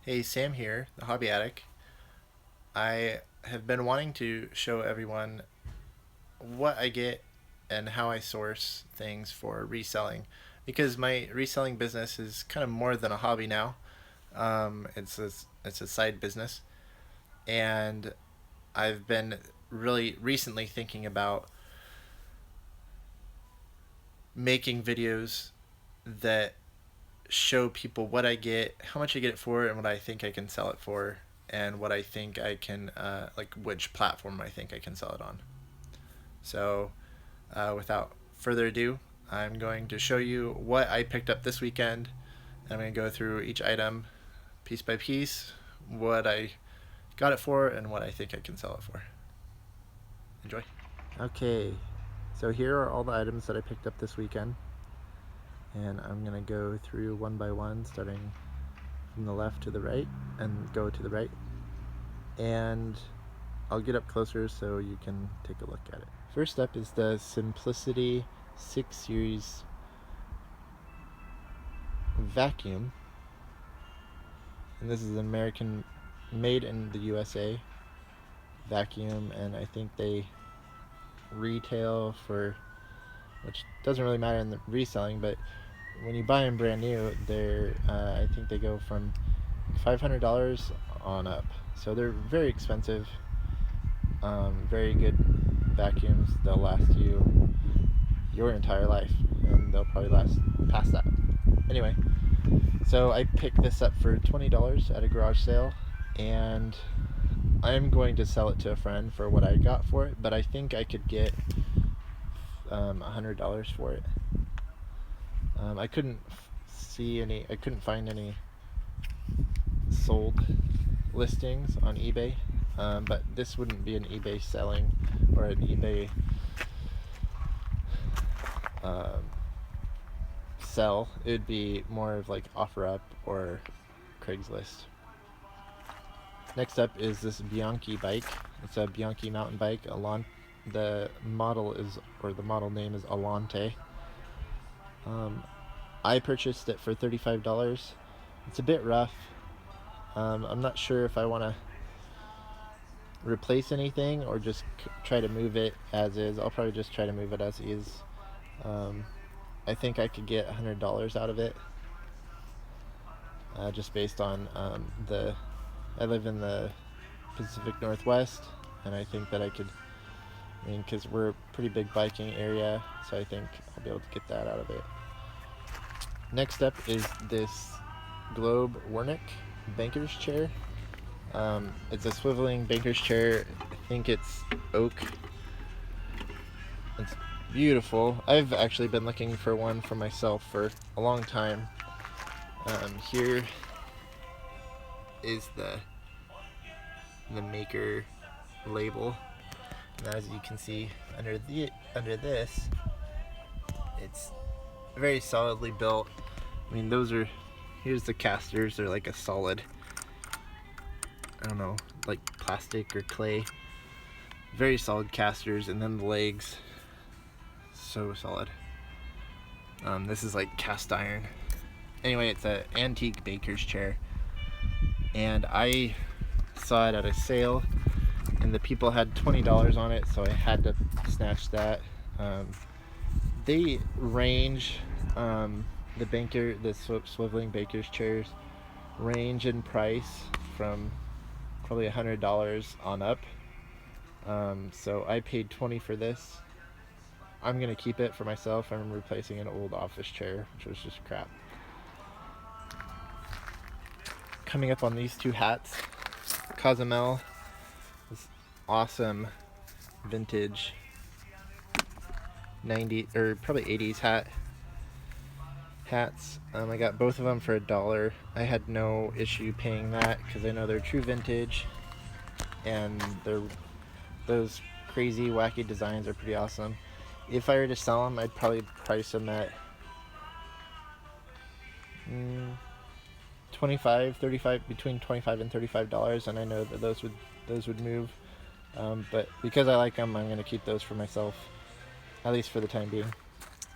Hey, Sam here, the Hobby Attic. I have been wanting to show everyone what I get and how I source things for reselling because my reselling business is kind of more than a hobby now. It's a side business, and I've been really recently thinking about making videos that show people what I get, how much I get it for, and what I think I can sell it for, and what I think I can, like which platform I think I can sell it on. So, without further ado, I'm going to show you what I picked up this weekend. I'm going to go through each item piece by piece, what I got it for, and what I think I can sell it for. Enjoy. Okay, so here are all the items that I picked up this weekend, and I'm going to go through one by one, starting from the left to the right and go to the right, and I'll get up closer so you can take a look at it. First up is the Simplicity 6 Series vacuum, and this is an American made in the USA vacuum, and I think they retail for, which doesn't really matter in the reselling, but when you buy them brand new, they're I think they go from $500 on up, so they're very expensive. Very good vacuums. They'll last you your entire life, and they'll probably last past that. Anyway, so I picked this up for $20 at a garage sale, and I'm going to sell it to a friend for what I got for it, but I think I could get $100 for it. I couldn't find any sold listings on eBay, but this wouldn't be an eBay selling or an eBay sell. It would be more of like OfferUp or Craigslist. Next up is this Bianchi bike. It's a Bianchi mountain bike. The model name is Alante. I purchased it for $35. It's a bit rough. I'm not sure if I want to replace anything or just try to move it as is. I'll probably just try to move it as is. I think I could get $100 out of it, just based on I live in the Pacific Northwest, and I think that I could, because we're a pretty big biking area, so I think I'll be able to get that out of it. Next up is this Globe Wernick banker's chair. It's a swiveling banker's chair. I think it's oak. It's beautiful. I've actually been looking for one for myself for a long time. Here is the maker label, and as you can see under this, it's very solidly built. Here's the casters. They're like a solid, I don't know, like plastic or clay. Very solid casters, and then the legs, so solid. This is like cast iron. Anyway, it's an antique baker's chair, and I saw it at a sale, and the people had $20 on it, so I had to snatch that. They range, the swiveling baker's chairs range in price from probably $100 on up. So I paid $20 for this. I'm gonna keep it for myself. I'm replacing an old office chair, which was just crap. Coming up on these two hats, Cozumel, this awesome vintage 90s or probably 80s hats. I got both of them for $1. I had no issue paying that because I know they're true vintage, and those crazy wacky designs are pretty awesome. If I were to sell them, I'd probably price them at 25, 35, between $25 and $35, and I know that those would move. But because I like them, I'm going to keep those for myself, at least for the time being.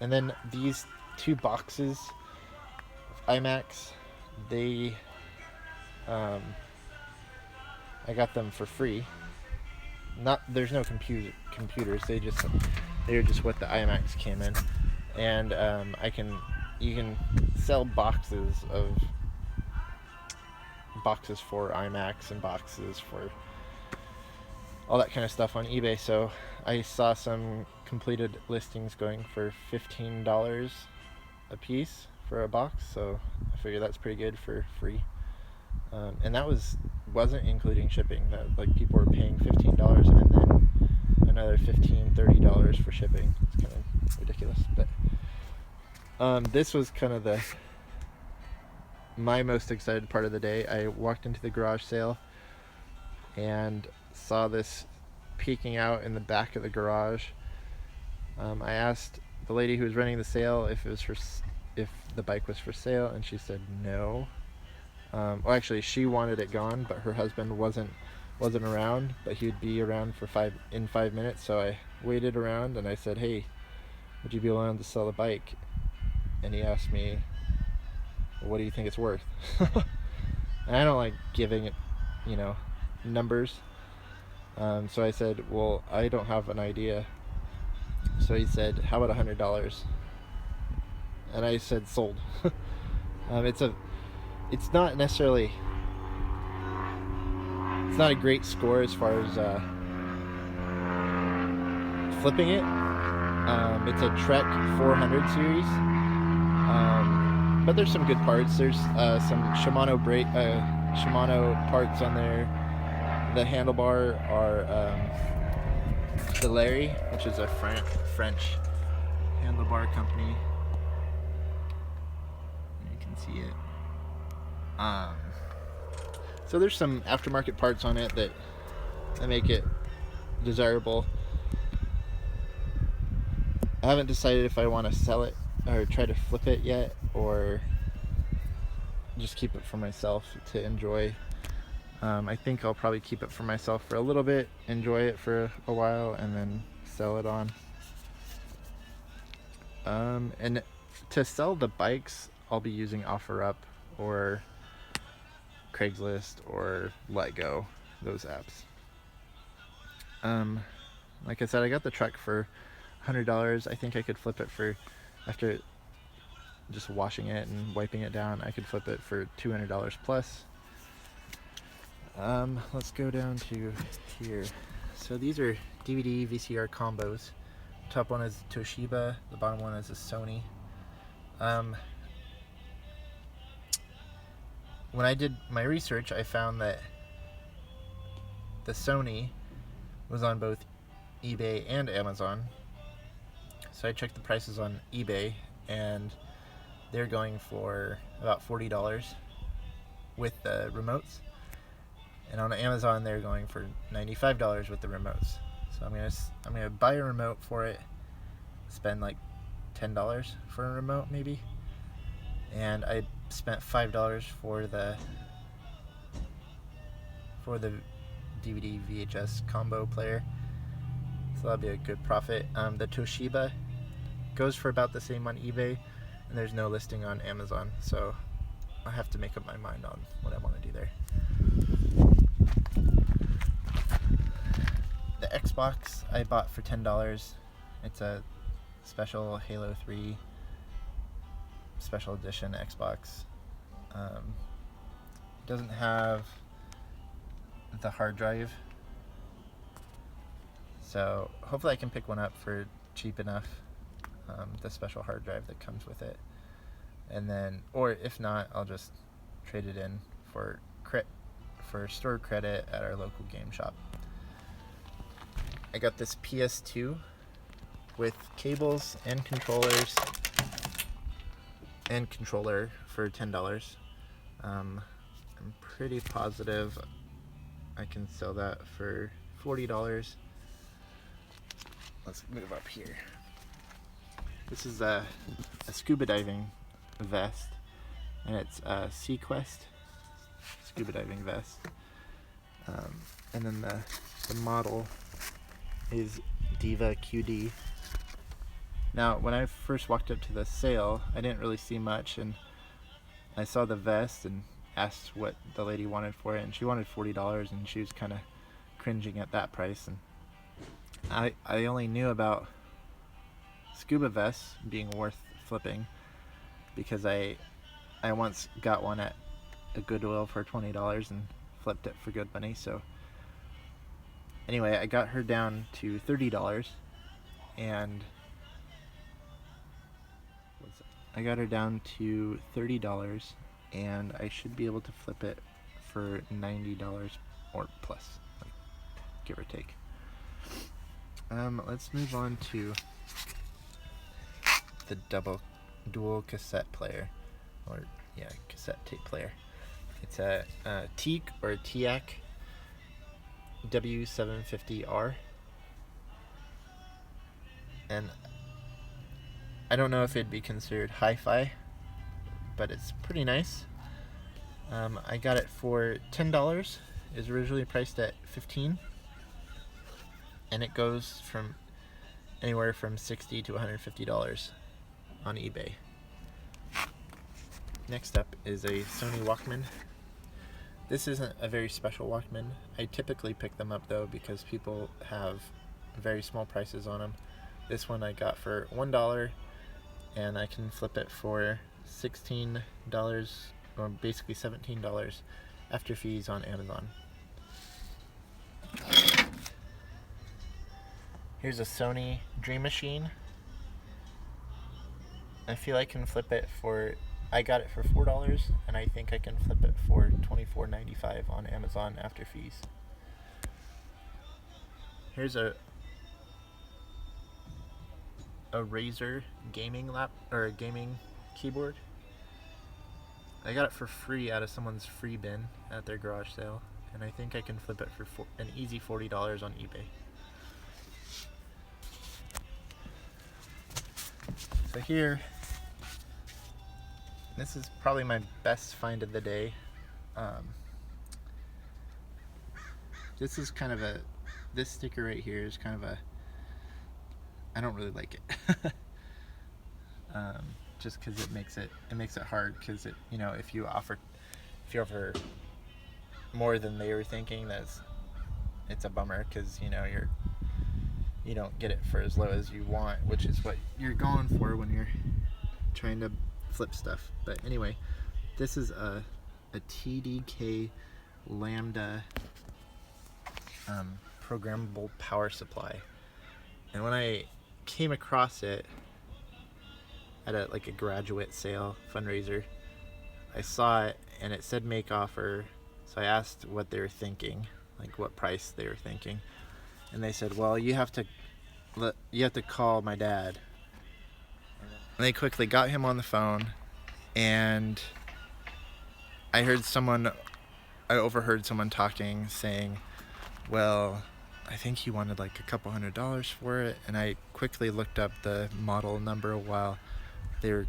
And then these two boxes of iMacs, they I got them for free. There's no computers. They're just what the iMacs came in, and you can sell boxes for iMacs and boxes for all that kind of stuff on eBay. So I saw some completed listings going for $15 a piece for a box. So I figured that's pretty good for free. And that wasn't including shipping. That, like, people were paying $15 and then another $30 for shipping. It's kind of ridiculous. But this was kind of my most excited part of the day. I walked into the garage sale and saw this peeking out in the back of the garage. I asked the lady who was running the sale if the bike was for sale, and she said no. Well, actually, she wanted it gone, but her husband wasn't around, but he would be around in 5 minutes. So I waited around and I said, "Hey, would you be willing to sell the bike?" And he asked me, "What do you think it's worth?" And I don't like giving it, numbers. So I said, "Well, I don't have an idea." So he said, "How about $100?" And I said, "Sold." It's not necessarily, it's not a great score as far as flipping it. It's a Trek 400 series, but there's some good parts. There's some Shimano parts on there. The handlebar are Larry, which is a French handlebar company. You can see it. So there's some aftermarket parts on it that make it desirable. I haven't decided if I want to sell it or try to flip it yet, or just keep it for myself to enjoy. I think I'll probably keep it for myself for a little bit, enjoy it for a while, and then sell it on. And to sell the bikes, I'll be using OfferUp or Craigslist or LetGo, those apps. Like I said, I got the truck for $100. I think I could flip it after just washing it and wiping it down, I could flip it for $200 plus. Let's go down to here. So these are DVD VCR combos. Top one is Toshiba, the bottom one is a Sony. When I did my research, I found that the Sony was on both eBay and Amazon. So I checked the prices on eBay, and they're going for about $40 with the remotes. And on Amazon, they're going for $95 with the remotes. So I'm gonna buy a remote for it, spend like $10 for a remote maybe, and I spent $5 for the DVD VHS combo player. So that'll be a good profit. The Toshiba goes for about the same on eBay, and there's no listing on Amazon. So I have to make up my mind on what I want to do there. The Xbox I bought for $10. It's a special Halo 3 special edition Xbox. It doesn't have the hard drive, so hopefully I can pick one up for cheap enough, the special hard drive that comes with it, and then, or if not, I'll just trade it in for store credit at our local game shop. I got this PS2 with cables and controllers and controller for $10. I'm pretty positive I can sell that for $40. Let's move up here. This is a Scuba-Diving Vest, and it's a Seaquest Scuba-Diving Vest. And then the model is Diva QD. Now, when I first walked up to the sale, I didn't really see much, and I saw the vest, and asked what the lady wanted for it, and she wanted $40, and she was kind of cringing at that price. And I only knew about scuba vests being worth flipping because I once got one at a Goodwill for $20 and flipped it for good money. So anyway, I got her down to $30, and I got her down to $30, and I should be able to flip it for $90 or plus, like, give or take. Let's move on to the dual cassette player, or yeah, cassette tape player. It's a Teak or TIAC W750R, and I don't know if it'd be considered hi-fi, but it's pretty nice. I got it for $10. It was originally priced at $15, and it goes from anywhere from $60 to $150 on eBay. Next up is a Sony Walkman. This isn't a very special Walkman. I typically pick them up though because people have very small prices on them. This one I got for $1, and I can flip it for $16, or basically $17 after fees on Amazon. Here's a Sony Dream Machine. I feel I can flip it for, I got it for $4, and I think I can flip it for $24.95 on Amazon after fees. Here's a Razer gaming gaming keyboard. I got it for free out of someone's free bin at their garage sale, and I think I can flip it for an easy $40 on eBay. So here, this is probably my best find of the day. This is kind of this sticker right here is kind of I don't really like it. Just because it makes it hard, because if you offer more than they were thinking, it's a bummer, because you don't get it for as low as you want, which is what you're going for when you're trying to flip stuff. But anyway, this is a TDK Lambda programmable power supply, and when I came across it at a graduate sale fundraiser, I saw it and it said make offer, so I asked what they were thinking, like what price they were thinking, and they said, well, you have to call my dad. And they quickly got him on the phone, and I overheard someone talking, saying, well, I think he wanted like a couple $100 for it, and I quickly looked up the model number while they were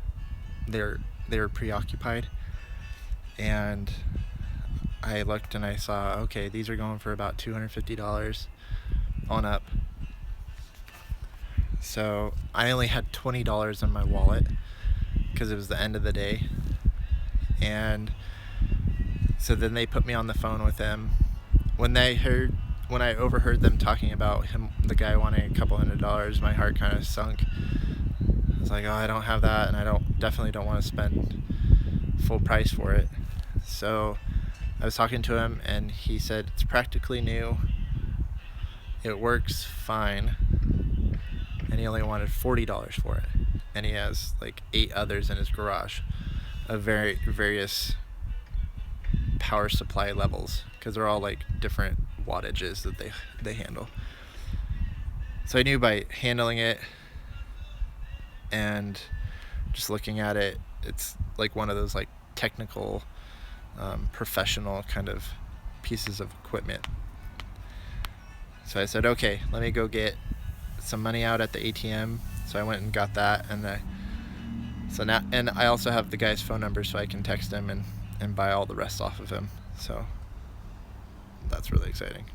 preoccupied, and I looked and I saw, okay, these are going for about $250 on up. So I only had $20 in my wallet because it was the end of the day, and so then they put me on the phone with him. When I overheard them talking about the guy wanting a couple $100, my heart kind of sunk. I was like, oh, I don't have that, and I definitely don't want to spend full price for it. So I was talking to him, and he said it's practically new, it works fine, and he only wanted $40 for it, and he has like 8 others in his garage of various power supply levels, because they're all like different wattages that they handle. So I knew by handling it and just looking at it, it's like one of those like technical professional kind of pieces of equipment. So I said, okay, let me go get some money out at the ATM. So I went and got that, and I also have the guy's phone number, so I can text him and buy all the rest off of him. So that's really exciting.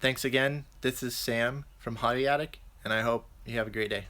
Thanks again. This is Sam from Hobby Attic, and I hope you have a great day.